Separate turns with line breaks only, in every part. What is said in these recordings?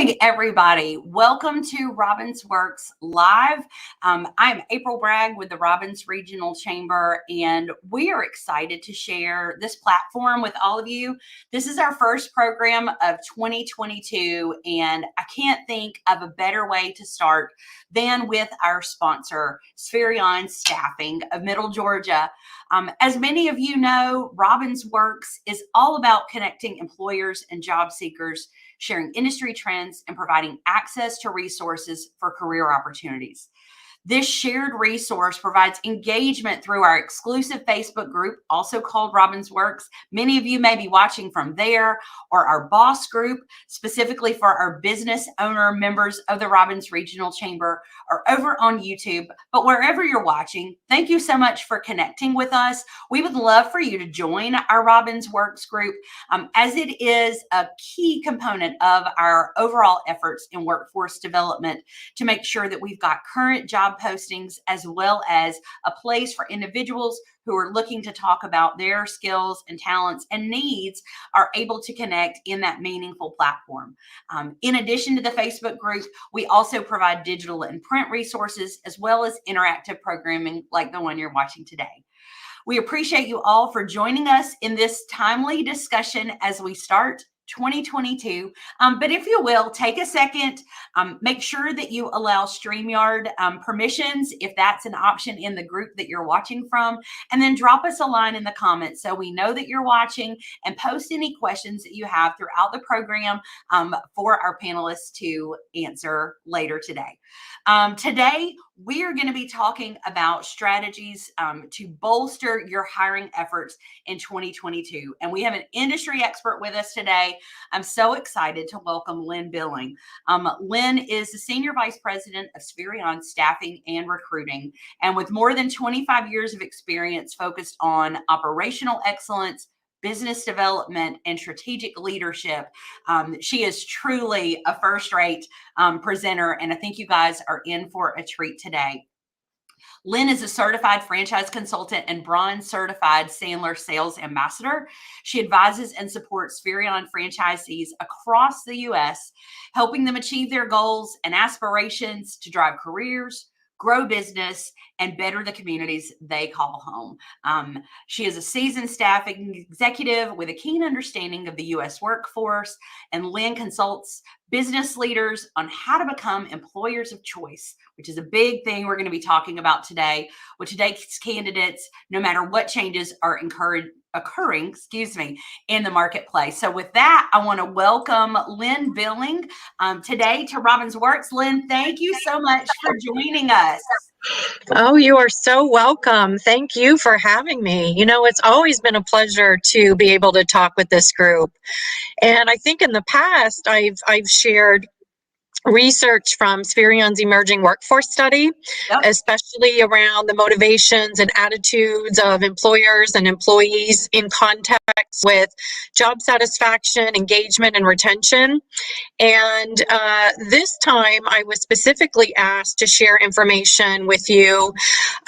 morning, everybody. Welcome to Robbins Works Live. I'm April Bragg with the Robbins Regional Chamber, and we are excited to share this platform with all of you. This is our first program of 2022, and I can't think of a better way to start than with our sponsor, Spherion Staffing of Middle Georgia. As many of you know, Robbins Works is all about connecting employers and job seekers, sharing industry trends, and providing access to resources for career opportunities. This shared resource provides engagement through our exclusive Facebook group, also called Robbins Works. Many of you may be watching from there, or our boss group, specifically for our business owner members of the Robbins Regional Chamber, or over on YouTube. But wherever you're watching, thank you so much for connecting with us. We would love for you to join our Robbins Works group, as it is a key component of our overall efforts in workforce development to make sure that we've got current job postings, as well as a place for individuals who are looking to talk about their skills and talents and needs are able to connect in that meaningful platform. In addition to the Facebook group, we also provide digital and print resources, as well as interactive programming like the one you're watching today. We appreciate you all for joining us in this timely discussion as we start 2022. But if you will, take a second, make sure that you allow StreamYard permissions, if that's an option in the group that you're watching from, and then drop us a line in the comments so we know that you're watching, and post any questions that you have throughout the program for our panelists to answer later today. Today, we are going to be talking about strategies to bolster your hiring efforts in 2022. And we have an industry expert with us today. I'm so excited to welcome Lynn Billing. Lynn is the Senior Vice President of Spherion Staffing and Recruiting. And with more than 25 years of experience focused on operational excellence, business development, and strategic leadership, she is truly a first-rate presenter, and I think you guys are in for a treat today. Lynn is a certified franchise consultant and bronze certified Sandler sales ambassador. She advises and supports Spherion franchisees across the U.S., helping them achieve their goals and aspirations to drive careers, grow business, and better the communities they call home. She is a seasoned staffing executive with a keen understanding of the U.S. workforce, and Lynn consults business leaders on how to become employers of choice, which is a big thing we're going to be talking about today, with today's candidates, no matter what changes are occurring in the marketplace. So with that, I want to welcome Lynn Billing today to Robbins Works. Lynn, thank you so much for joining us.
Oh, you are so welcome. Thank you for having me. You know, it's always been a pleasure to be able to talk with this group. And I think in the past, I've shared research from Spherion's emerging workforce study, especially around the motivations and attitudes of employers and employees in context with job satisfaction, engagement, and retention. And this time I was specifically asked to share information with you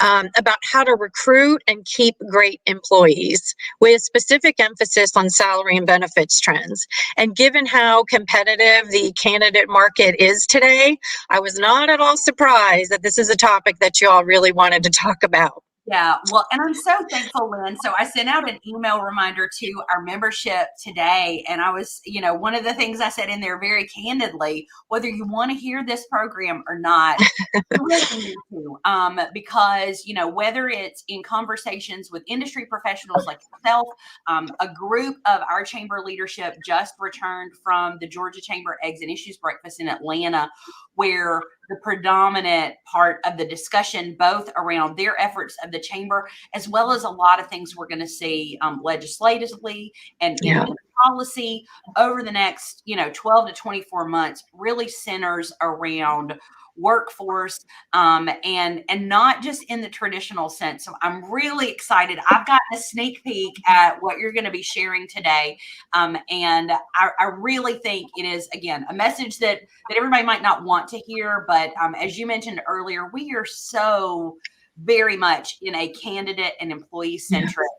about how to recruit and keep great employees, with specific emphasis on salary and benefits trends. And given how competitive the candidate market is today, I was not at all surprised that this is a topic that you all really wanted to talk about.
Yeah, well, and I'm so thankful, Lynn. So I sent out an email reminder to our membership today, and I was, one of the things I said in there very candidly, whether you want to hear this program or not, you really need to, because, whether it's in conversations with industry professionals like yourself, a group of our chamber leadership just returned from the Georgia Chamber Eggs and Issues Breakfast in Atlanta, where the predominant part of the discussion, both around their efforts of the chamber, as well as a lot of things we're going to see legislatively and in policy over the next, 12 to 24 months, really centers around workforce and not just in the traditional sense. So I'm really excited. I've gotten a sneak peek at what you're going to be sharing today. And I really think it is, again, a message that everybody might not want to hear. But as you mentioned earlier, we are so very much in a candidate and employee centric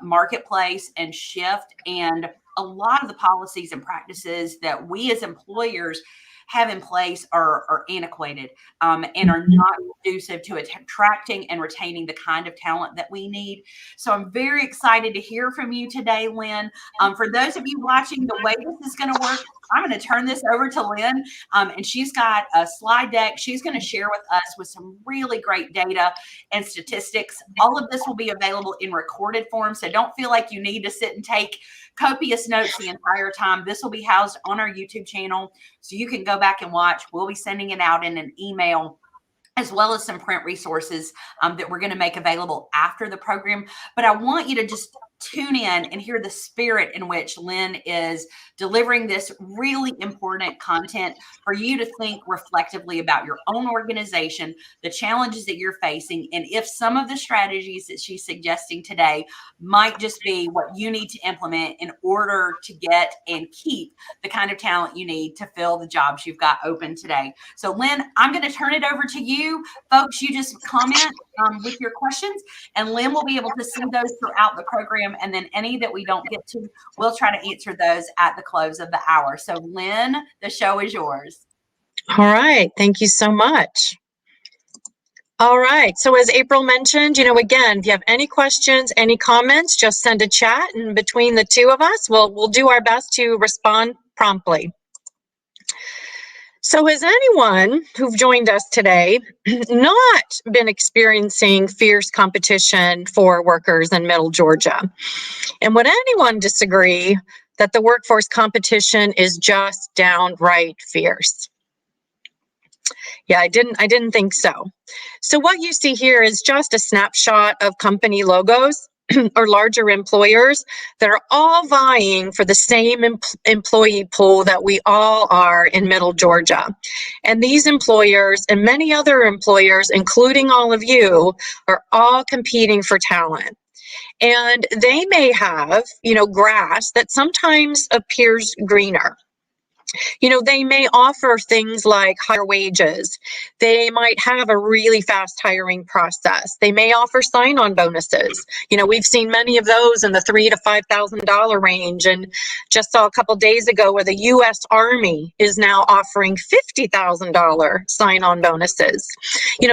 marketplace and shift. And a lot of the policies and practices that we as employers have in place are antiquated and are not conducive to attracting and retaining the kind of talent that we need. So I'm very excited to hear from you today, Lynn. For those of you watching, the way this is going to work, I'm going to turn this over to Lynn, and she's got a slide deck. She's going to share with us with some really great data and statistics. All of this will be available in recorded form, so don't feel like you need to sit and take copious notes the entire time. This will be housed on our YouTube channel, so you can go back and watch. We'll be sending it out in an email, as well as some print resources that we're going to make available after the program. But I want you to just tune in and hear the spirit in which Lynn is delivering this really important content for you to think reflectively about your own organization, the challenges that you're facing, and if some of the strategies that she's suggesting today might just be what you need to implement in order to get and keep the kind of talent you need to fill the jobs you've got open today. So Lynn, I'm going to turn it over to you. Folks, you just comment with your questions, and Lynn will be able to see those throughout the program, and then any that we don't get to, we'll try to answer those at the close of the hour. So Lynn, the show is yours.
All right. Thank you so much. All right. So as April mentioned, again, if you have any questions, any comments, just send a chat, and between the two of us, we'll do our best to respond promptly. So has anyone who've joined us today not been experiencing fierce competition for workers in Middle Georgia? And would anyone disagree that the workforce competition is just downright fierce? Yeah, I didn't think so. So what you see here is just a snapshot of company logos or larger employers that are all vying for the same employee pool that we all are in Middle Georgia. And these employers and many other employers, including all of you, are all competing for talent. And they may have, grass that sometimes appears greener. They may offer things like higher wages. They might have a really fast hiring process. They may offer sign-on bonuses. We've seen many of those in the $3,000 to $5,000 range, and just saw a couple days ago where the U.S. Army is now offering $50,000 sign-on bonuses.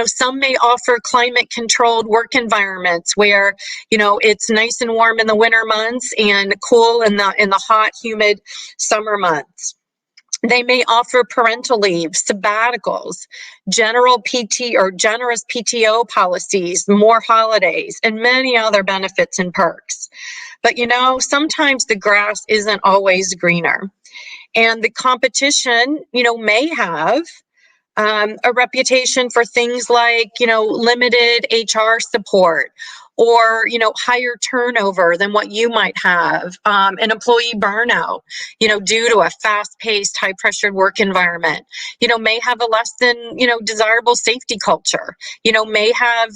Some may offer climate-controlled work environments where, it's nice and warm in the winter months and cool in the hot, humid summer months. They may offer parental leave, sabbaticals, general PT or generous PTO policies, more holidays, and many other benefits and perks. But sometimes the grass isn't always greener. And the competition, may have a reputation for things like, limited HR support, or, higher turnover than what you might have, an employee burnout, due to a fast-paced, high-pressured work environment, may have a less than, desirable safety culture, may have,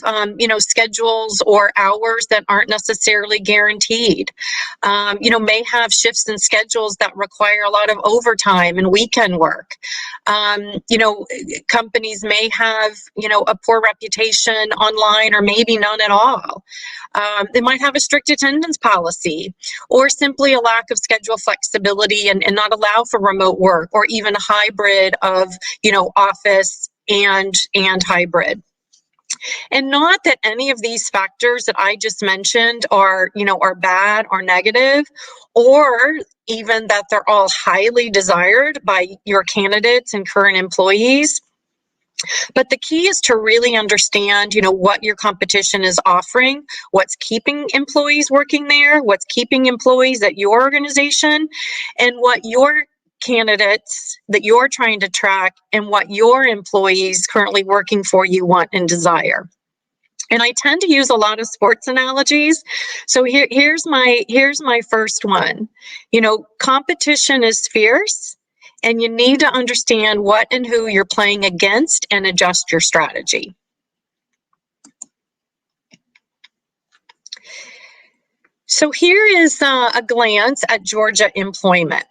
schedules or hours that aren't necessarily guaranteed, may have shifts and schedules that require a lot of overtime and weekend work. Companies may have, a poor reputation online, or maybe none at all. They might have a strict attendance policy, or simply a lack of schedule flexibility and not allow for remote work, or even a hybrid of, office and hybrid. And not that any of these factors that I just mentioned are bad or negative, or even that they're all highly desired by your candidates and current employees. But the key is to really understand, what your competition is offering, what's keeping employees working there, what's keeping employees at your organization, and what your candidates that you're trying to track and what your employees currently working for you want and desire. And I tend to use a lot of sports analogies. So here's my first one. Competition is fierce, and you need to understand what and who you're playing against and adjust your strategy. So here is a glance at Georgia employment.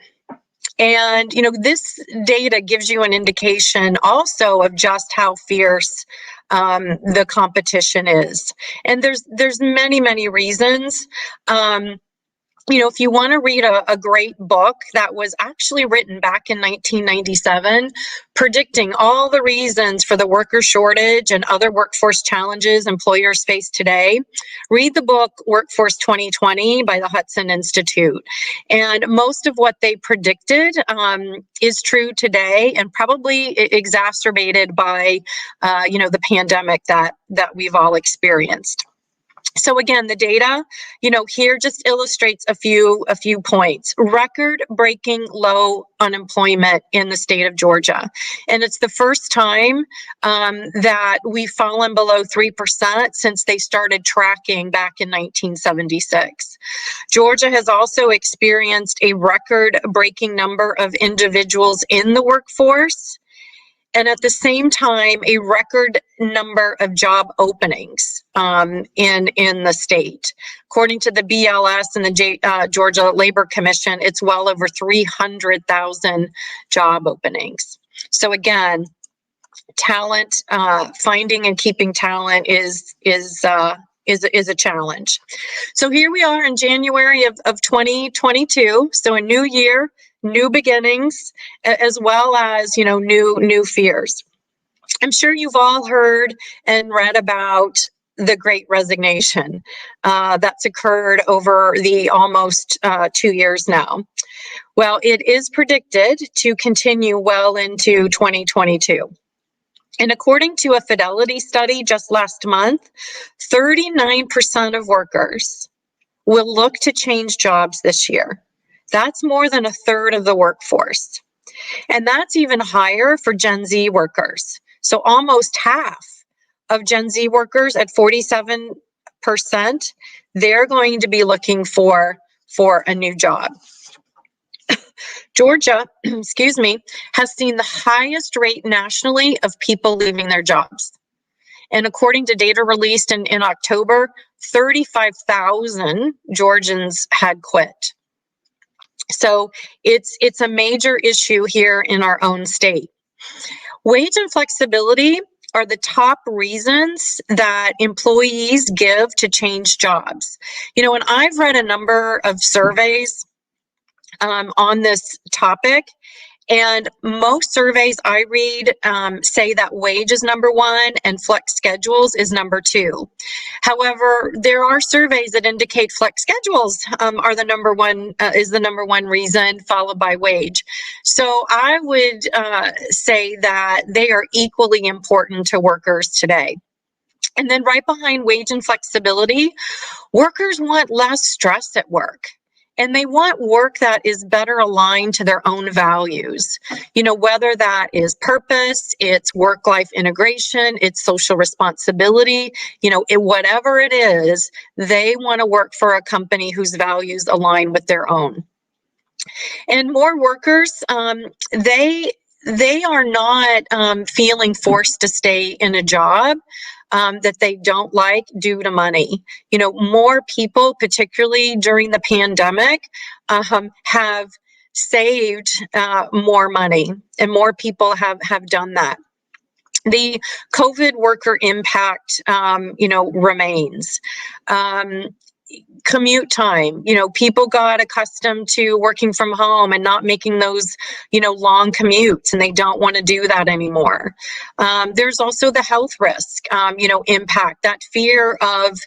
And, this data gives you an indication also of just how fierce the competition is. And there's many, many reasons. If you want to read a great book that was actually written back in 1997, predicting all the reasons for the worker shortage and other workforce challenges employers face today, read the book Workforce 2020 by the Hudson Institute. And most of what they predicted is true today, and probably exacerbated by, the pandemic that we've all experienced. So again, the data, here just illustrates a few points. Record-breaking low unemployment in the state of Georgia. And it's the first time that we've fallen below 3% since they started tracking back in 1976. Georgia has also experienced a record-breaking number of individuals in the workforce, and at the same time, a record number of job openings in the state. According to the BLS and the Georgia Labor Commission, it's well over 300,000 job openings. So again, talent, finding and keeping talent is a challenge. So here we are in January of 2022. So a new year, new beginnings, as well as, new fears. I'm sure you've all heard and read about the Great Resignation that's occurred over the almost 2 years now. Well, it is predicted to continue well into 2022. And according to a Fidelity study just last month, 39% of workers will look to change jobs this year. That's more than a third of the workforce. And that's even higher for Gen Z workers. So almost half of Gen Z workers at 47%, they're going to be looking for a new job. Georgia, has seen the highest rate nationally of people leaving their jobs. And according to data released in October, 35,000 Georgians had quit. So it's a major issue here in our own state. Wage and flexibility are the top reasons that employees give to change jobs. And I've read a number of surveys on this topic, and most surveys I read say that wage is number one and flex schedules is number two. However, there are surveys that indicate flex schedules are the number one reason, followed by wage. So I would say that they are equally important to workers today. And then right behind wage and flexibility, workers want less stress at work. And they want work that is better aligned to their own values, whether that is purpose, it's work-life integration, it's social responsibility, whatever it is, they want to work for a company whose values align with their own. And more workers, they are not feeling forced to stay in a job that they don't like due to money. More people, particularly during the pandemic, have saved more money, and more people have done that. The COVID worker impact, remains. Commute time, people got accustomed to working from home and not making those, long commutes, and they don't want to do that anymore. There's also the health risk, impact, that fear of,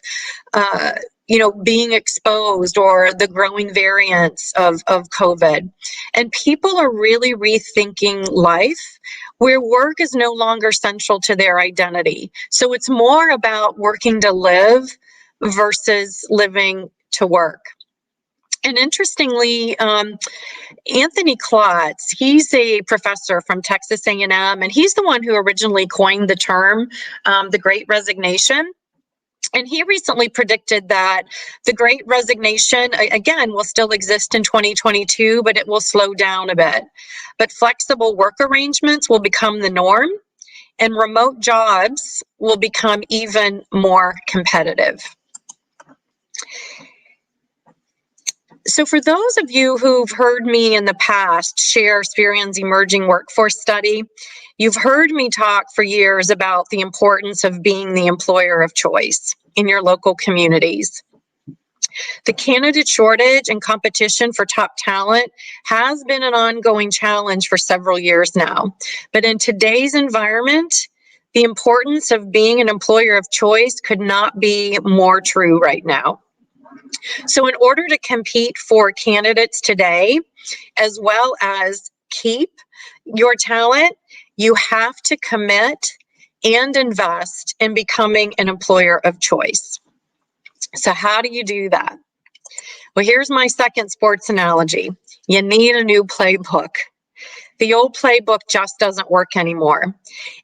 being exposed or the growing variants of COVID. And people are really rethinking life where work is no longer central to their identity. So it's more about working to live versus living to work. And interestingly, Anthony Klotz, he's a professor from Texas A&M, and he's the one who originally coined the term, the Great Resignation. And he recently predicted that the Great Resignation, again, will still exist in 2022, but it will slow down a bit. But flexible work arrangements will become the norm, and remote jobs will become even more competitive. So for those of you who've heard me in the past share Spherion's emerging workforce study, you've heard me talk for years about the importance of being the employer of choice in your local communities. The candidate shortage and competition for top talent has been an ongoing challenge for several years now. But in today's environment, the importance of being an employer of choice could not be more true right now. So in order to compete for candidates today, as well as keep your talent, you have to commit and invest in becoming an employer of choice. So how do you do that? Well, here's my second sports analogy. You need a new playbook. The old playbook just doesn't work anymore.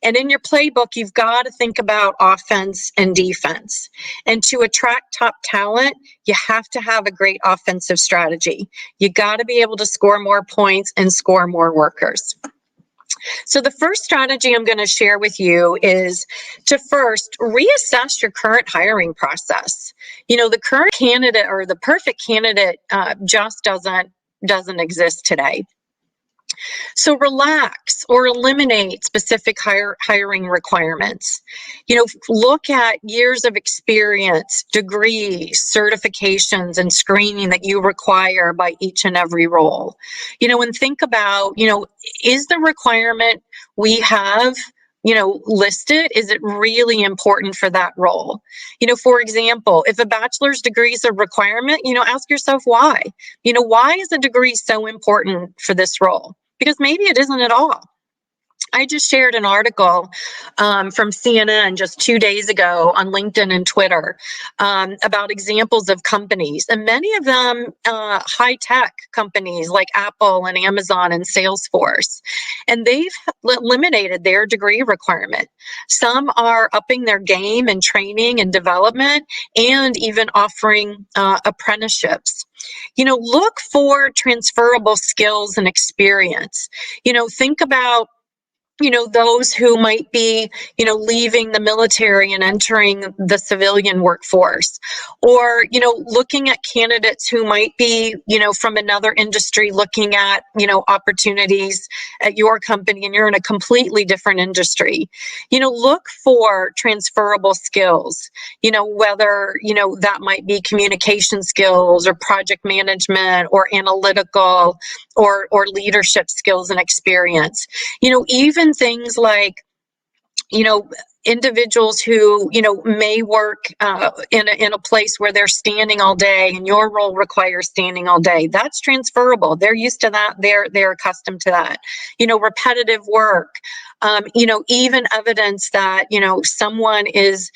And in your playbook, you've got to think about offense and defense. And to attract top talent, you have to have a great offensive strategy. You got to be able to score more points and score more workers. So the first strategy I'm going to share with you is to first reassess your current hiring process. The current candidate or the perfect candidate just doesn't exist today. So relax or eliminate specific hiring requirements. Look at years of experience, degrees, certifications, and screening that you require by each and every role. And think about, is the requirement we have listed, is it really important for that role? For example, if a bachelor's degree is a requirement, ask yourself why. Why is a degree so important for this role? Because maybe it isn't at all. I just shared an article from CNN just 2 days ago on LinkedIn and Twitter about examples of companies, and many of them high-tech companies like Apple and Amazon and Salesforce, and they've eliminated their degree requirement. Some are upping their game and training and development and even offering apprenticeships. Look for transferable skills and experience. Think about those who might be, leaving the military and entering the civilian workforce, or, looking at candidates who might be, from another industry looking at, opportunities at your company and you're in a completely different industry. Look for transferable skills, whether, that might be communication skills or project management or analytical or leadership skills and experience. Even things like, individuals who, may work in a place where they're standing all day and your role requires standing all day. That's transferable. They're used to that. They're accustomed to that. Repetitive work. Even evidence that, someone is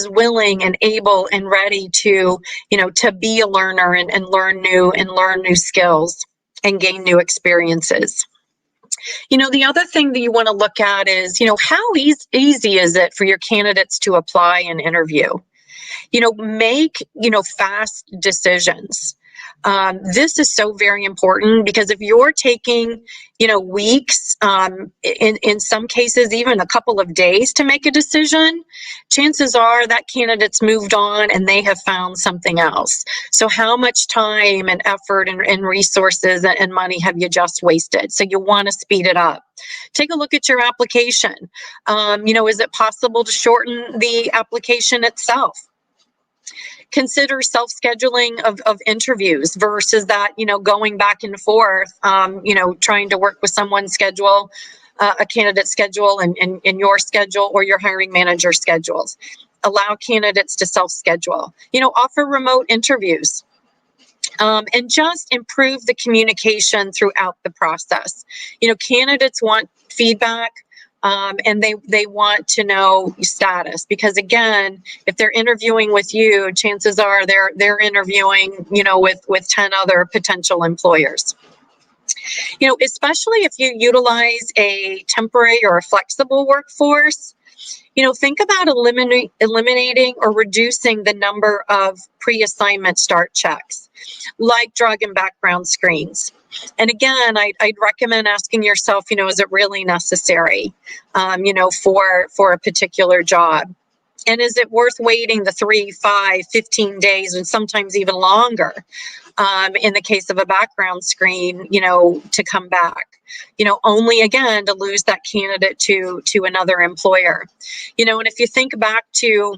willing and able and ready to, to be a learner and learn new skills and gain new experiences. The other thing that you want to look at is, how easy is it for your candidates to apply and interview? Make, fast decisions. This is so very important because if you're taking, weeks, in some cases, even a couple of days to make a decision, chances are that candidate's moved on and they have found something else. So how much time and effort and resources and money have you just wasted? So you want to speed it up. Take a look at your application. Is it possible to shorten the application itself? Consider self-scheduling of interviews versus that, going back and forth, trying to work with someone's schedule, a candidate's schedule and your schedule or your hiring manager's schedules. Allow candidates to self-schedule. Offer remote interviews. And just improve the communication throughout the process. Candidates want feedback. And they want to know status because again, if they're interviewing with you, chances are they're interviewing, with 10 other potential employers. Especially if you utilize a temporary or a flexible workforce, think about eliminating or reducing the number of pre-assignment start checks, like drug and background screens. And again, I'd recommend asking yourself, is it really necessary, for a particular job? And is it worth waiting the 3, 5, 15 days and sometimes even longer, in the case of a background screen, to come back? Only again to lose that candidate to another employer. And if you think back to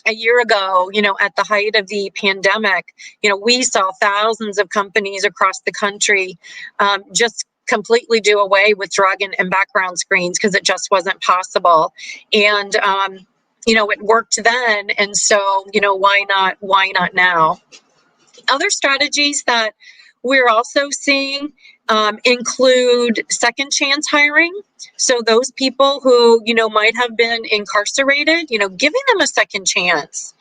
a year ago, at the height of the pandemic, we saw thousands of companies across the country just completely do away with drug and background screens because it just wasn't possible. And, it worked then. And so, why not now? Other strategies that we're also seeing include second chance hiring. So those people who, might have been incarcerated, giving them a second chance,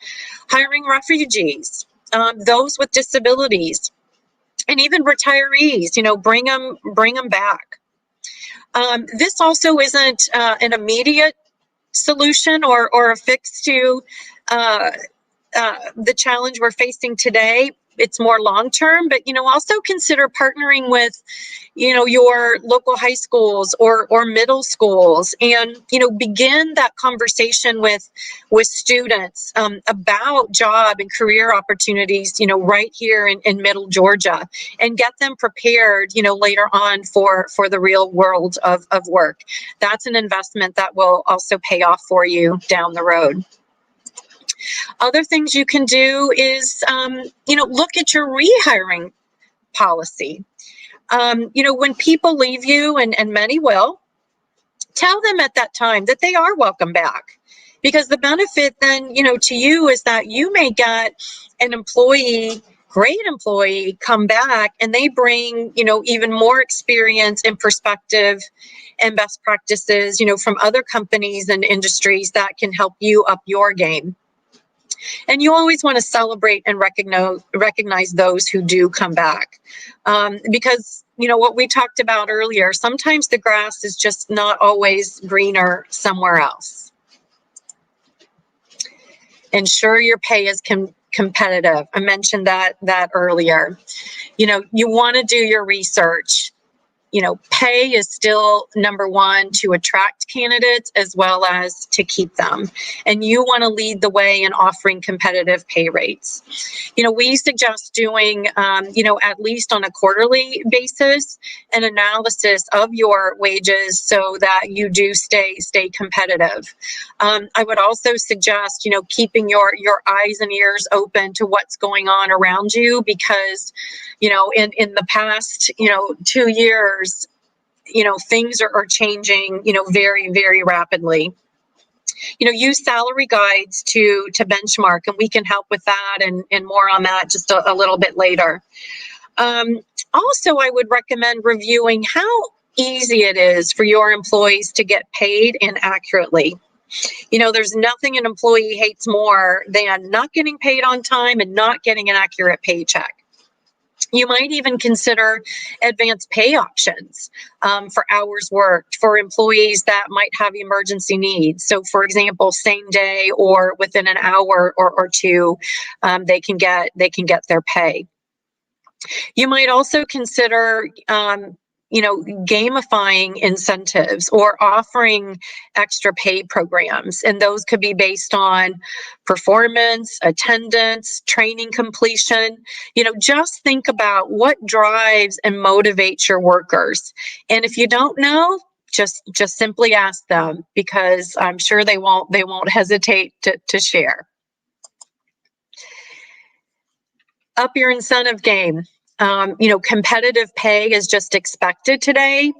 hiring refugees, those with disabilities, and even retirees, bring them back. This also isn't an immediate solution or a fix to the challenge we're facing today. It's more long term, but also consider partnering with your local high schools or middle schools, and begin that conversation with students about job and career opportunities right here in middle Georgia, and get them prepared later on for the real world of work. That's an investment that will also pay off for you down the road. Other things you can do is, look at your rehiring policy. When people leave you, and many will, tell them at that time that they are welcome back. Because the benefit then, to you is that you may get an great employee come back, and they bring, even more experience and perspective and best practices, from other companies and industries that can help you up your game. And you always want to celebrate and recognize those who do come back. Because, what we talked about earlier, sometimes the grass is just not always greener somewhere else. Ensure your pay is competitive. I mentioned that earlier. You want to do your research. Pay is still number one to attract candidates as well as to keep them. And you want to lead the way in offering competitive pay rates. We suggest doing, at least on a quarterly basis, an analysis of your wages so that you do stay competitive. I would also suggest, keeping your eyes and ears open to what's going on around you, because, in the past, 2 years, things are changing, very, very rapidly. Use salary guides to benchmark, and we can help with that and more on that just a little bit later. Also, I would recommend reviewing how easy it is for your employees to get paid and accurately. There's nothing an employee hates more than not getting paid on time and not getting an accurate paycheck. You might even consider advanced pay options for hours worked for employees that might have emergency needs. So, for example, same day or within an hour or two, they can get their pay. You might also consider gamifying incentives or offering extra pay programs. And those could be based on performance, attendance, training completion. Just think about what drives and motivates your workers. And if you don't know, just simply ask them, because I'm sure they won't hesitate to share. Up your incentive game. Competitive pay is just expected today,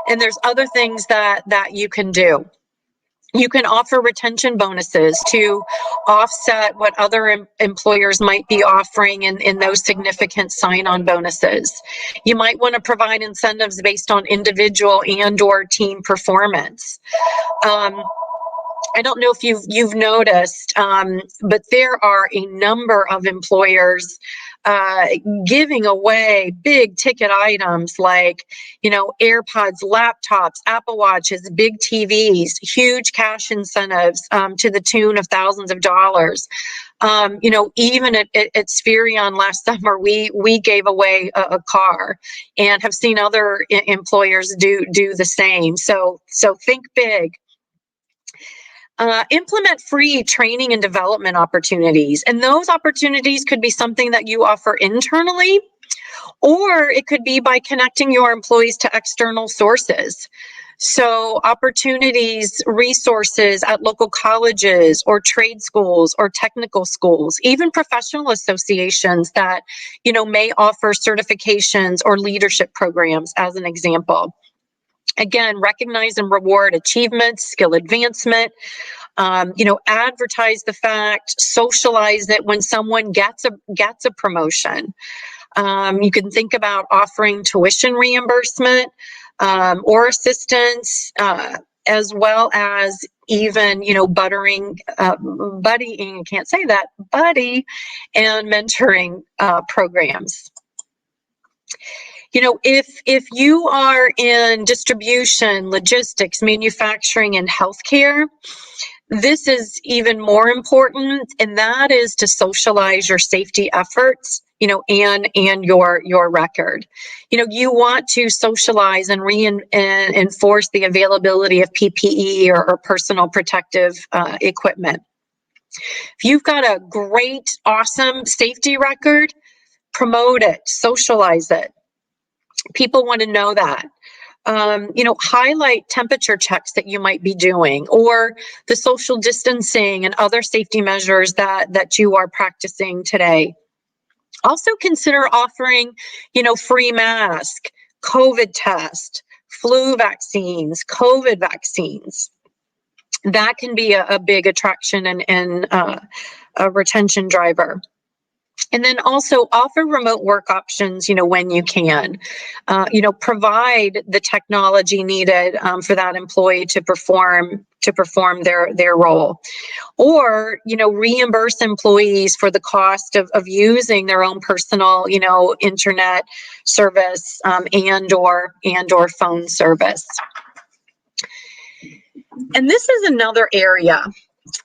and there's other things that you can do. You can offer retention bonuses to offset what other employers might be offering in those significant sign-on bonuses. You might want to provide incentives based on individual and or team performance. I don't know if you've noticed, but there are a number of employers giving away big ticket items like, AirPods, laptops, Apple Watches, big TVs, huge cash incentives to the tune of thousands of dollars. Even at Spherion last summer, we gave away a car, and have seen other employers do the same. So think big. Implement free training and development opportunities. And those opportunities could be something that you offer internally, Or it could be by connecting your employees to external sources. So opportunities, resources at local colleges or trade schools or technical schools, even professional associations that, may offer certifications or leadership programs as an example. Again, recognize and reward achievements, skill advancement, advertise the fact, socialize it when someone gets a promotion. You can think about offering tuition reimbursement or assistance, as well as even, buddying, I can't say that, buddy, and mentoring programs. If you are in distribution, logistics, manufacturing, and healthcare, this is even more important, and that is to socialize your safety efforts, and your record. You want to socialize and enforce the availability of PPE or personal protective equipment. If you've got a great, awesome safety record, promote it, socialize it. People want to know that. Highlight temperature checks that you might be doing, or the social distancing and other safety measures that you are practicing today. Also consider offering, free mask, COVID test, flu vaccines, COVID vaccines. That can be a big attraction and a retention driver. And then also offer remote work options, when you can. Provide the technology needed for that employee to perform their role. Or, reimburse employees for the cost of using their own personal, internet service and or phone service. And this is another area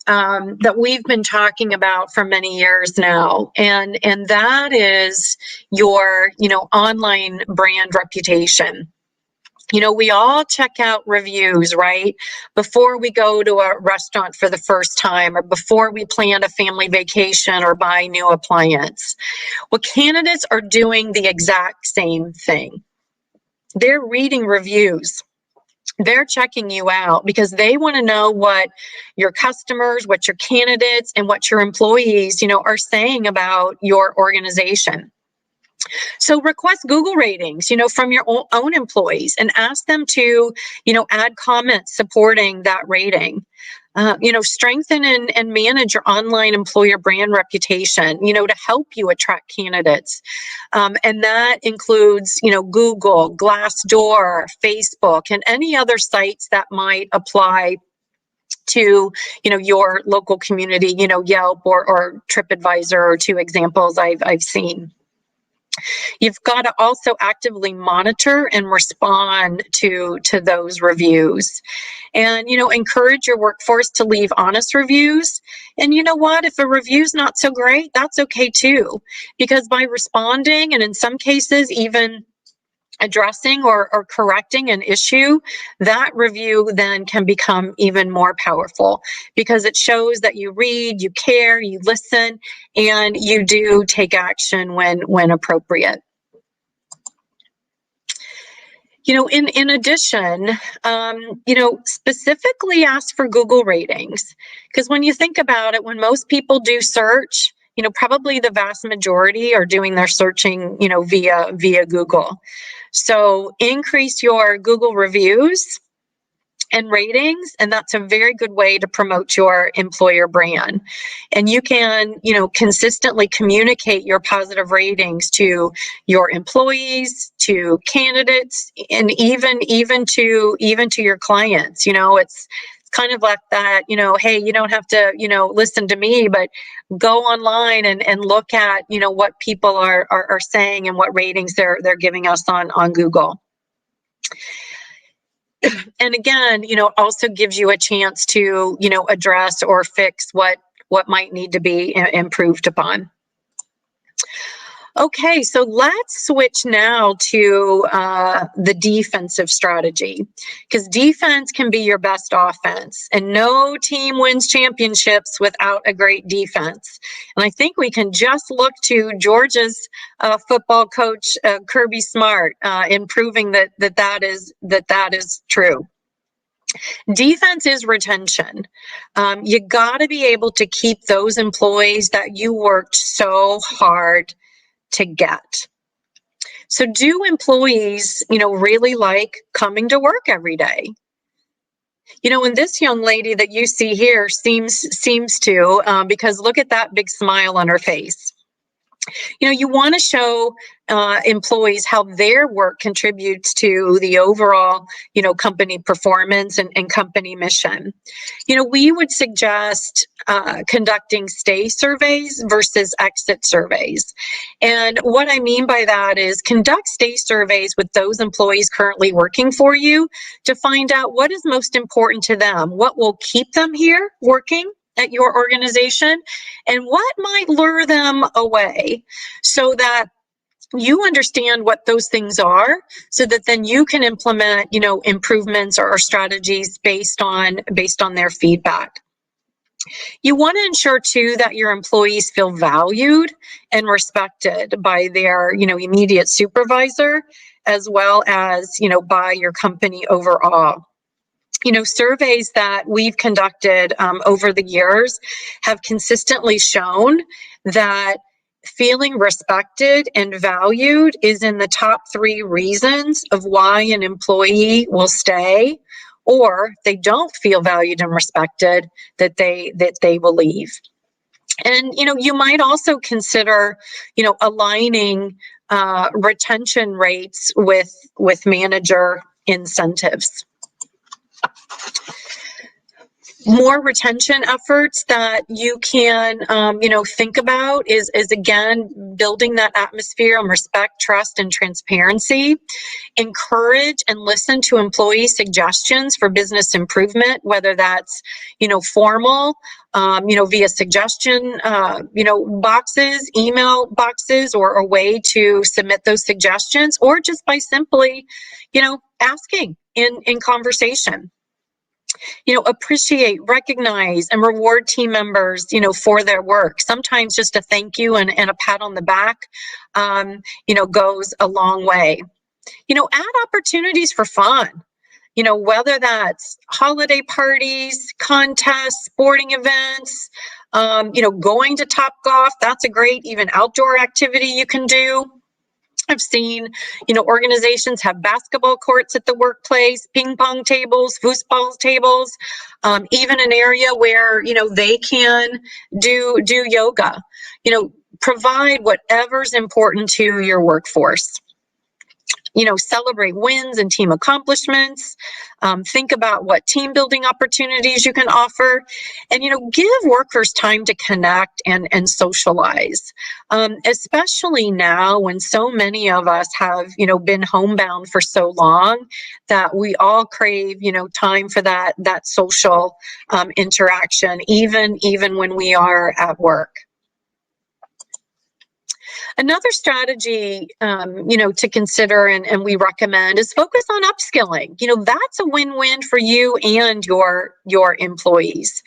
that we've been talking about for many years now, and that is your, online brand reputation. We all check out reviews, right? Before we go to a restaurant for the first time, or before we plan a family vacation or buy a new appliance. Well, candidates are doing the exact same thing. They're reading reviews. They're checking you out because they want to know what your customers, what your candidates, and what your employees, are saying about your organization. So request Google ratings, from your own employees and ask them to, add comments supporting that rating. Strengthen and manage your online employer brand reputation, to help you attract candidates. And that includes, Google, Glassdoor, Facebook, and any other sites that might apply to, your local community, Yelp or TripAdvisor are two examples I've seen. You've got to also actively monitor and respond to those reviews. And, encourage your workforce to leave honest reviews. And you know what? If a review's not so great, that's okay too. Because by responding, and in some cases even addressing or correcting an issue, that review then can become even more powerful because it shows that you read, you care, you listen, and you do take action when appropriate. In addition, specifically ask for Google ratings, because when you think about it, when most people do search, probably the vast majority are doing their searching, via Google. So increase your Google reviews and ratings, and that's a very good way to promote your employer brand. And you can, consistently communicate your positive ratings to your employees, to candidates, and even to your clients. It's kind of like that, hey, you don't have to, listen to me, but go online and look at, what people are saying and what ratings they're giving us on Google. And again, also gives you a chance to, address or fix what might need to be improved upon. Okay, so let's switch now to the defensive strategy, because defense can be your best offense, and no team wins championships without a great defense. And I think we can just look to Georgia's football coach Kirby Smart in proving that is true. Defense is retention. You got to be able to keep those employees that you worked so hard to get. So do employees, really like coming to work every day? And this young lady that you see here seems to, because look at that big smile on her face. You want to show employees how their work contributes to the overall, company performance and company mission. We would suggest conducting stay surveys versus exit surveys. And what I mean by that is conduct stay surveys with those employees currently working for you to find out what is most important to them, what will keep them here working at your organization, and what might lure them away, so that you understand what those things are, so that then you can implement, improvements or strategies based on their feedback. You want to ensure too that your employees feel valued and respected by their, immediate supervisor, as well as, by your company overall. Surveys that we've conducted over the years have consistently shown that feeling respected and valued is in the top 3 reasons of why an employee will stay, or if they don't feel valued and respected, that they will leave. And you might also consider aligning retention rates with manager incentives. More retention efforts that you can, think about is again, building that atmosphere of respect, trust, and transparency. Encourage and listen to employee suggestions for business improvement, whether that's, formal, via suggestion, boxes, email boxes, or a way to submit those suggestions, or just by simply, asking in conversation. Appreciate, recognize, and reward team members, for their work. Sometimes just a thank you and a pat on the back, goes a long way. Add opportunities for fun, whether that's holiday parties, contests, sporting events, going to Topgolf. That's a great even outdoor activity you can do. I've seen, organizations have basketball courts at the workplace, ping pong tables, foosball tables, even an area where, they can do yoga. Provide whatever's important to your workforce. Celebrate wins and team accomplishments. Think about what team building opportunities you can offer, and, give workers time to connect and socialize, especially now when so many of us have, been homebound for so long that we all crave, time for that social interaction, even when we are at work. Another strategy, to consider and we recommend is focus on upskilling. That's a win-win for you and your employees.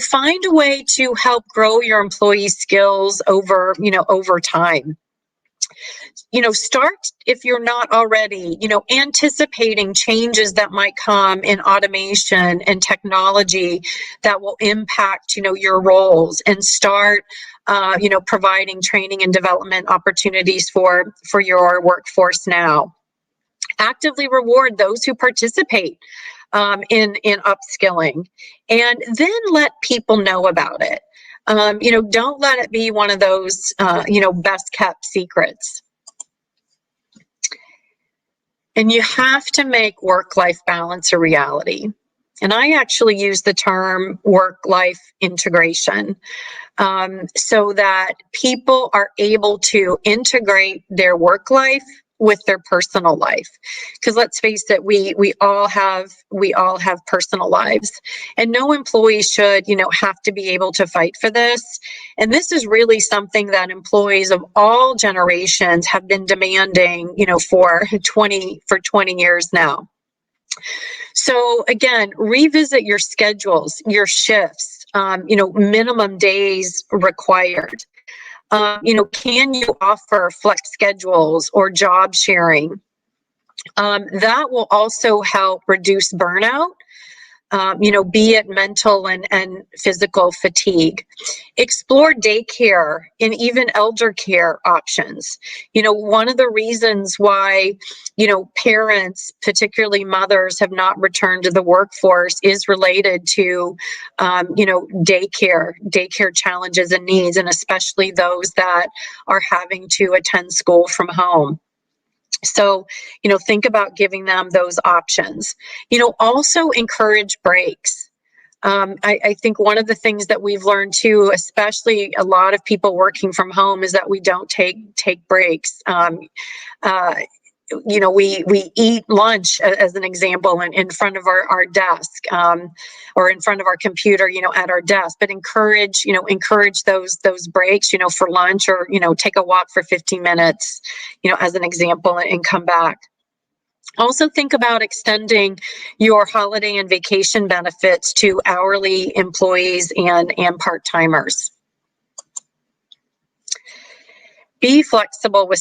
Find a way to help grow your employees' skills over time. Start, if you're not already, anticipating changes that might come in automation and technology that will impact, your roles, and start, providing training and development opportunities for your workforce now. Actively reward those who participate in upskilling, and then let people know about it. Don't let it be one of those, best kept secrets. And you have to make work-life balance a reality. And I actually use the term work-life integration, so that people are able to integrate their work life with their personal life, because let's face it, we all have personal lives, and no employee should have to be able to fight for this. And this is really something that employees of all generations have been demanding for 20 years now. So again, revisit your schedules, your shifts, minimum days required. Can you offer flex schedules or job sharing? That will also help reduce burnout, be it mental and physical fatigue. Explore daycare and even elder care options. One of the reasons why, parents, particularly mothers, have not returned to the workforce is related to, daycare challenges and needs, and especially those that are having to attend school from home. So, think about giving them those options. Also encourage breaks. I think one of the things that we've learned too, especially a lot of people working from home, is that we don't take breaks. We eat lunch, as an example, in front of our desk, or in front of our computer, at our desk. But encourage those breaks, for lunch, or take a walk for 15 minutes, as an example, and come back. Also think about extending your holiday and vacation benefits to hourly employees and part-timers. Be flexible with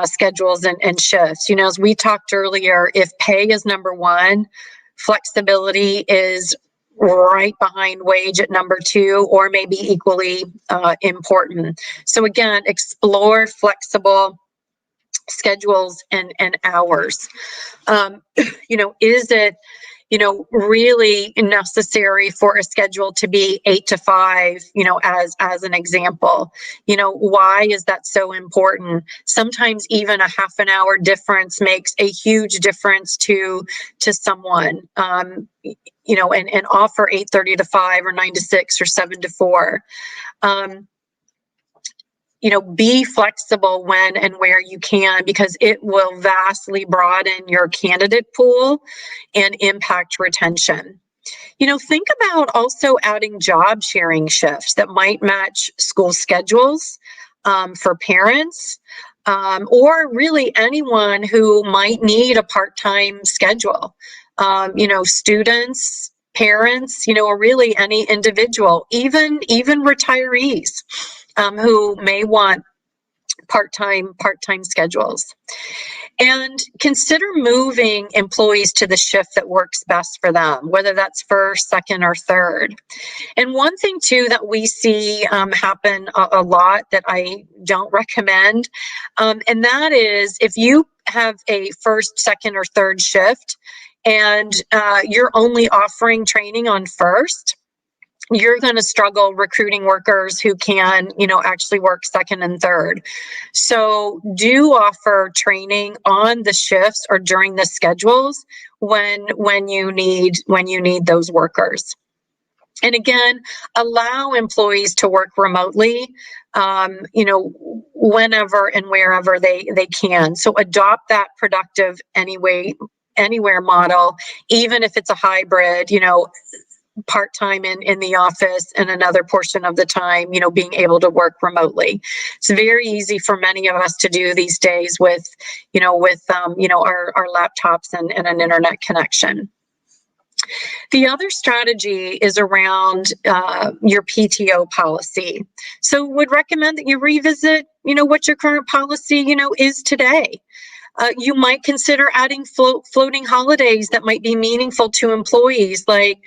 schedules and shifts. As we talked earlier, if pay is number one, flexibility is right behind wage at number two, or maybe equally important. So again, explore flexible schedules and hours. Is it really necessary for a schedule to be 8 to 5, as an example? Why is that so important? Sometimes even a half an hour difference makes a huge difference to someone. And offer 8:30 to 5, or 9 to 6, or 7 to 4. Be flexible when and where you can, because it will vastly broaden your candidate pool and impact retention. Think about also adding job sharing shifts that might match school schedules for parents, or really anyone who might need a part-time schedule. Students, parents, or really any individual, even retirees, who may want part-time schedules. And consider moving employees to the shift that works best for them, whether that's first, second, or third. And one thing too that we see happen a lot that I don't recommend, and that is, if you have a first, second, or third shift, and you're only offering training on first, you're going to struggle recruiting workers who can, actually work second and third. So do offer training on the shifts or during the schedules when you need those workers. And again, allow employees to work remotely, whenever and wherever they can. So adopt that productive anywhere model, even if it's a hybrid, part-time in the office, and another portion of the time, being able to work remotely. It's very easy for many of us to do these days with our laptops and an internet connection. The other strategy is around your PTO policy. So would recommend that you revisit, what your current policy, is today. You might consider adding floating holidays that might be meaningful to employees, like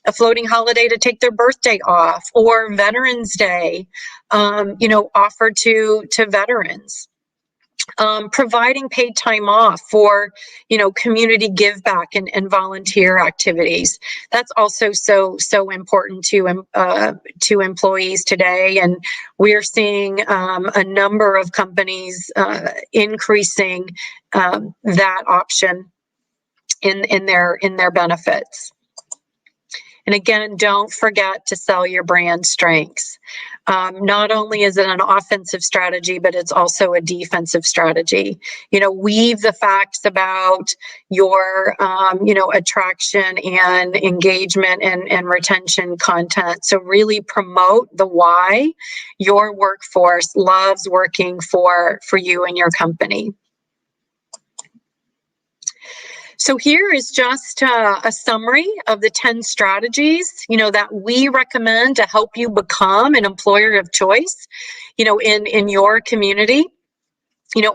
a floating holiday to take their birthday off, or Veterans Day, offered to veterans. Providing paid time off for, community give back and volunteer activities. That's also so important to employees today, and we're seeing a number of companies increasing that option in their benefits. And again, don't forget to sell your brand strengths. Not only is it an offensive strategy, but it's also a defensive strategy. Weave the facts about your, attraction and engagement and retention content. So really promote the why your workforce loves working for you and your company. So here is just a summary of the 10 strategies, that we recommend to help you become an employer of choice, in your community.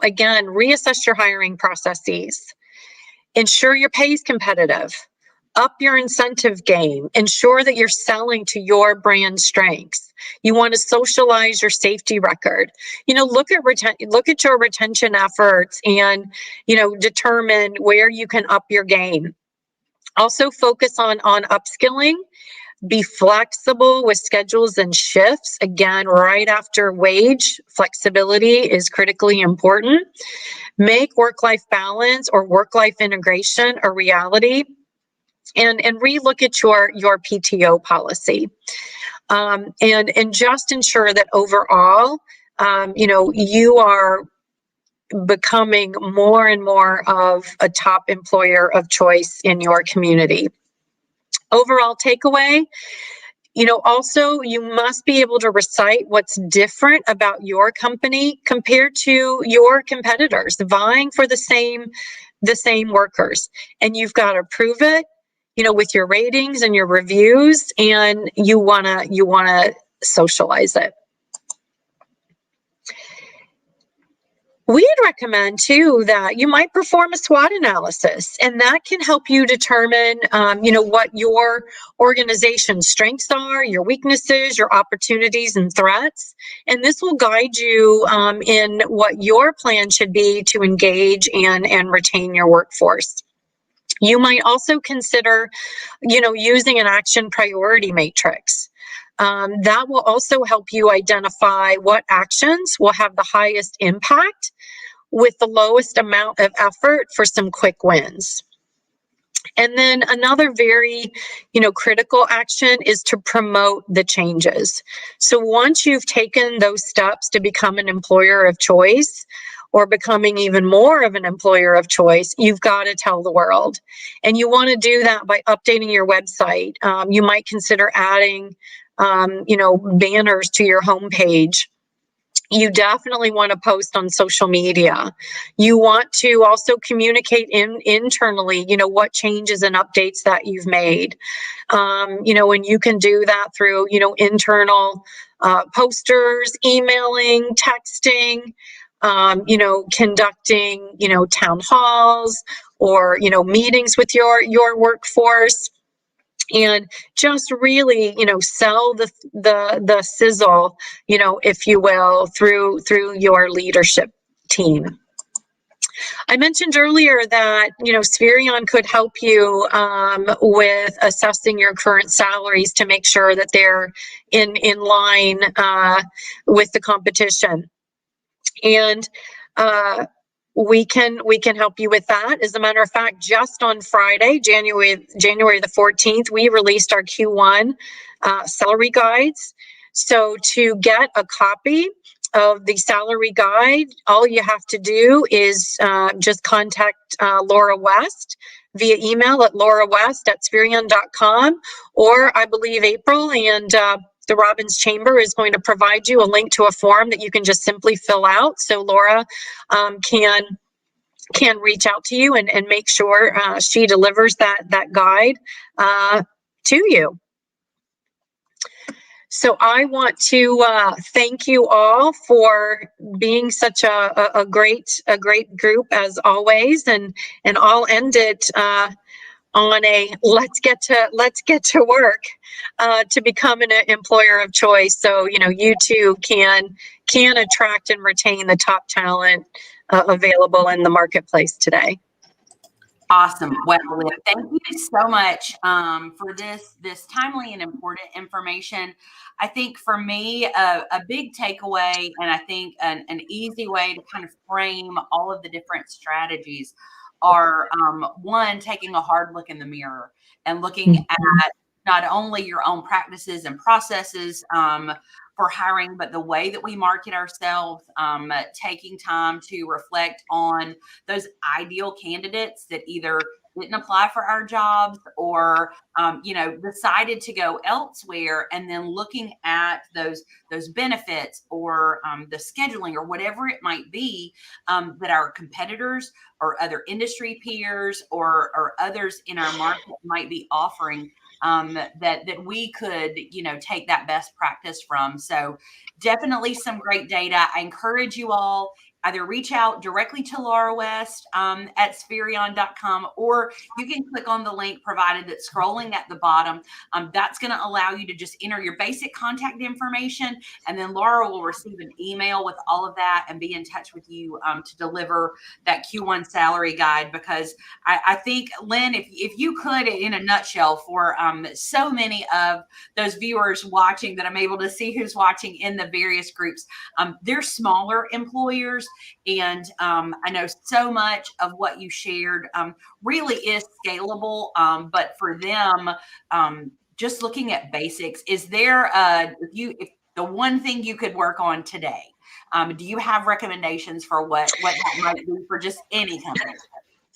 Again, reassess your hiring processes. Ensure your pay is competitive. Up your incentive game. Ensure that you're selling to your brand strengths. You want to socialize your safety record. Look at your retention efforts and, determine where you can up your game. Also focus on upskilling. Be flexible with schedules and shifts. Again, right after wage, flexibility is critically important. Make work-life balance or work-life integration a reality. And relook at your PTO policy, and just ensure that overall, you are becoming more and more of a top employer of choice in your community. Overall takeaway, also you must be able to recite what's different about your company compared to your competitors vying for the same workers, and you've got to prove it with your ratings and your reviews, and you want to socialize it. We'd recommend too that you might perform a SWOT analysis, and that can help you determine, what your organization's strengths are, your weaknesses, your opportunities and threats, and this will guide you in what your plan should be to engage and retain your workforce. You might also consider, using an action priority matrix. That will also help you identify what actions will have the highest impact with the lowest amount of effort for some quick wins. And then another very, critical action is to promote the changes. So once you've taken those steps to become an employer of choice, or becoming even more of an employer of choice, you've got to tell the world. And you want to do that by updating your website. You might consider adding, banners to your homepage. You definitely want to post on social media. You want to also communicate internally, what changes and updates that you've made. And you can do that through, internal posters, emailing, texting, conducting, town halls or, meetings with your workforce, and just really, sell the sizzle, if you will, through your leadership team. I mentioned earlier that, Spherion could help you with assessing your current salaries to make sure that they're in line with the competition. And we can help you with that. As a matter of fact, just on Friday, January the 14th, we released our Q1 salary guides. So to get a copy of the salary guide, all you have to do is just contact Laura West via email at laurawest@spherion.com, or I believe April and the Robbins Chamber is going to provide you a link to a form that you can just simply fill out. So Laura can reach out to you and make sure she delivers that guide to you. So I want to thank you all for being such a great group as always, and I'll end it on a let's get to work to become an employer of choice. So you too can attract and retain the top talent available in the marketplace today.
Awesome. Well, Lynn, thank you so much for this timely and important information. I think for me, a big takeaway, and I think an easy way to kind of frame all of the different strategies are one, taking a hard look in the mirror and looking at not only your own practices and processes for hiring, but the way that we market ourselves, taking time to reflect on those ideal candidates that either didn't apply for our jobs or decided to go elsewhere, and then looking at those benefits or the scheduling or whatever it might be that our competitors or other industry peers or others in our market might be offering, that we could take that best practice from. So definitely some great data. I encourage you all either reach out directly to Laura West at Spherion.com, or you can click on the link provided that's scrolling at the bottom. That's going to allow you to just enter your basic contact information, and then Laura will receive an email with all of that and be in touch with you to deliver that Q1 salary guide. Because I think, Lynn, if you could, in a nutshell, for so many of those viewers watching that I'm able to see who's watching in the various groups, they're smaller employers. And I know so much of what you shared really is scalable. But for them, just looking at basics, is there if the one thing you could work on today, do you have recommendations for what that might be for just any company?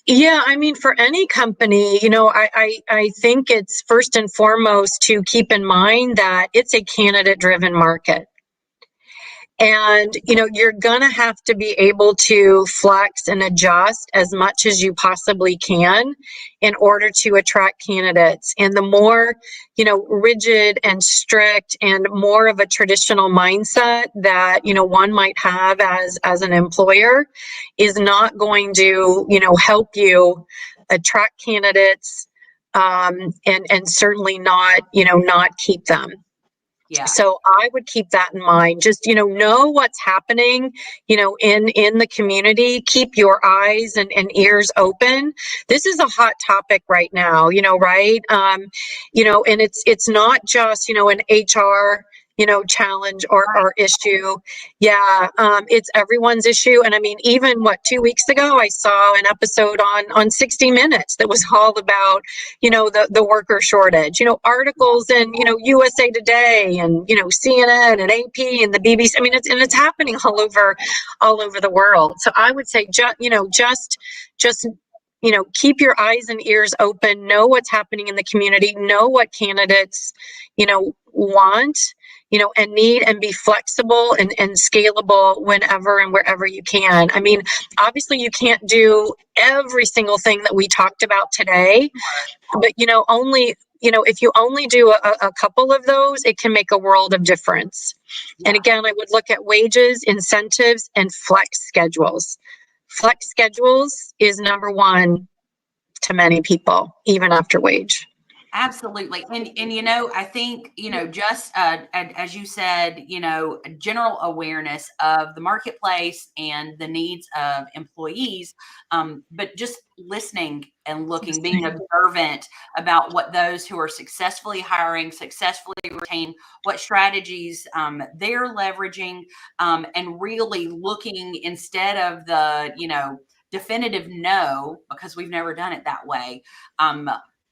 Yeah, I mean, for any company, I think it's first and foremost to keep in mind that it's a candidate-driven market. And, you're going to have to be able to flex and adjust as much as you possibly can in order to attract candidates. And the more, rigid and strict and more of a traditional mindset that, one might have as an employer is not going to, help you attract candidates, and certainly not, not keep them.
Yeah.
So I would keep that in mind. Just, know what's happening, in the community. Keep your eyes and ears open. This is a hot topic right now, right? And it's not just, an HR, challenge or issue. Yeah. It's everyone's issue. And I mean, even 2 weeks ago, I saw an episode on 60 Minutes that was all about, the worker shortage, articles in, USA Today and, CNN and AP and the BBC. I mean, it's happening all over the world. So I would say just keep your eyes and ears open, know what's happening in the community, know what candidates, want, and need, and be flexible and scalable whenever and wherever you can. I mean, obviously you can't do every single thing that we talked about today, but only, if you only do a couple of those, it can make a world of difference. Yeah. And again, I would look at wages, incentives, and flex schedules. Flex schedules is number one to many people, even after wage.
Absolutely. And I think, just as you said, general awareness of the marketplace and the needs of employees, but just listening and looking, being observant about what those who are successfully hiring, successfully retain, what strategies they're leveraging, and really looking, instead of the, definitive no, because we've never done it that way.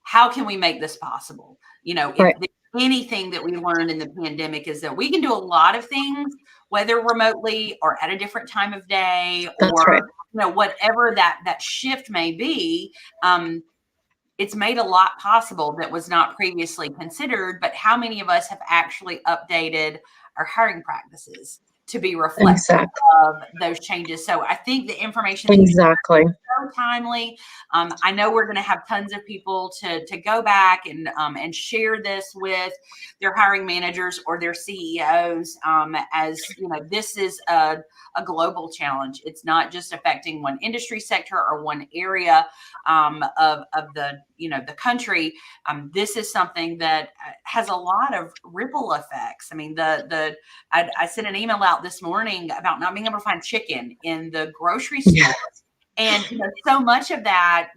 How can we make this possible? If
Right.
there's anything that we learned in the pandemic is that we can do a lot of things, whether remotely or at a different time of day,
That's
or
right.
whatever that shift may be. It's made a lot possible that was not previously considered. But how many of us have actually updated our hiring practices to be reflective of those changes? So I think the information
Exactly.
is so timely. I know we're going to have tons of people to go back and share this with their hiring managers or their CEOs, as this is a global challenge. It's not just affecting one industry sector or one area of the the country. This is something that has a lot of ripple effects. I mean, I sent an email out this morning about not being able to find chicken in the grocery store. Yeah. And so much of that,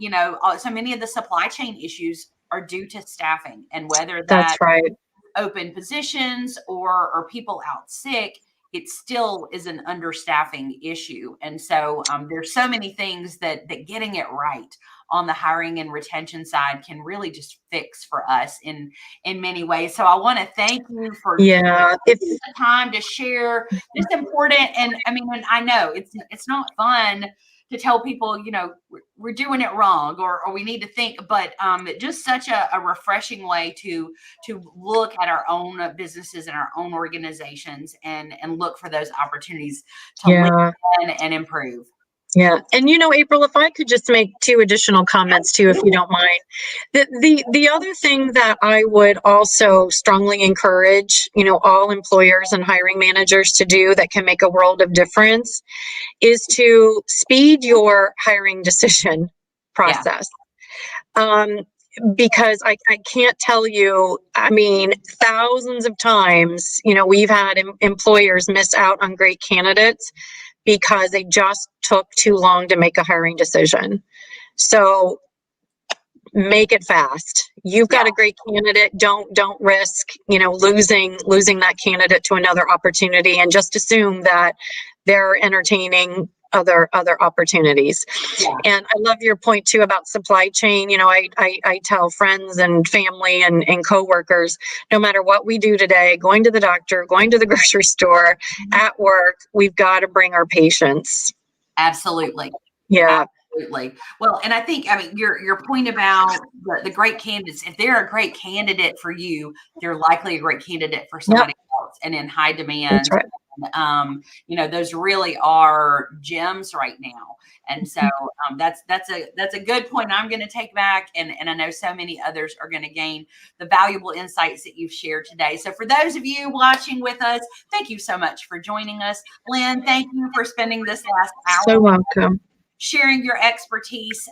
so many of the supply chain issues are due to staffing, and whether that's right, open positions or people out sick, it still is an understaffing issue. And so there's so many things that getting it right on the hiring and retention side can really just fix for us in many ways. So I want to thank you for taking the time to share this important. And I mean, and I know it's not fun to tell people, you know, we're doing it wrong, or we need to think, but just such a refreshing way to look at our own businesses and our own organizations and look for those opportunities to live and improve.
Yeah. And, you know, April, if I could just make 2 additional comments too, if you don't mind. The other thing that I would also strongly encourage, you know, all employers and hiring managers to do that can make a world of difference is to speed your hiring decision process. Because I can't tell you, I mean, thousands of times, you know, we've had employers miss out on great candidates because they just took too long to make a hiring decision. So make it fast. You've got a great candidate. Don't risk, you know, losing that candidate to another opportunity, and just assume that they're entertaining other opportunities. And I love your point too about supply chain. You know, I tell friends and family and coworkers, no matter what we do today, going to the doctor, going to the grocery store, at work, we've got to bring our patience.
Absolutely.
Yeah.
Absolutely. Well, and I think, I mean, your point about the great candidates, if they're a great candidate for you, they're likely a great candidate for somebody else and in high demand.
That's right.
You know, those really are gems right now. And so that's a good point I'm going to take back. And I know so many others are going to gain the valuable insights that you've shared today. So for those of you watching with us, thank you so much for joining us. Lynn, thank you for spending this last hour.
So welcome.
Sharing your expertise,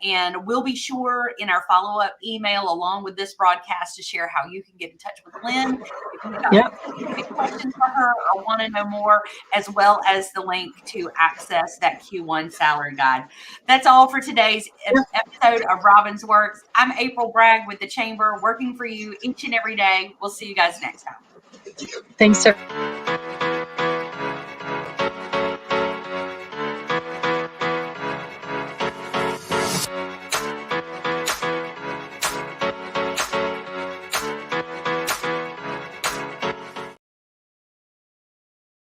and we'll be sure in our follow-up email along with this broadcast to share how you can get in touch with Lynn if you've got specific questions for her or want to know more, as well as the link to access that Q1 salary guide. That's all for today's episode of Robin's Works. I'm April Bragg with the Chamber, working for you each and every day. We'll see you guys next time.
Thanks, sir.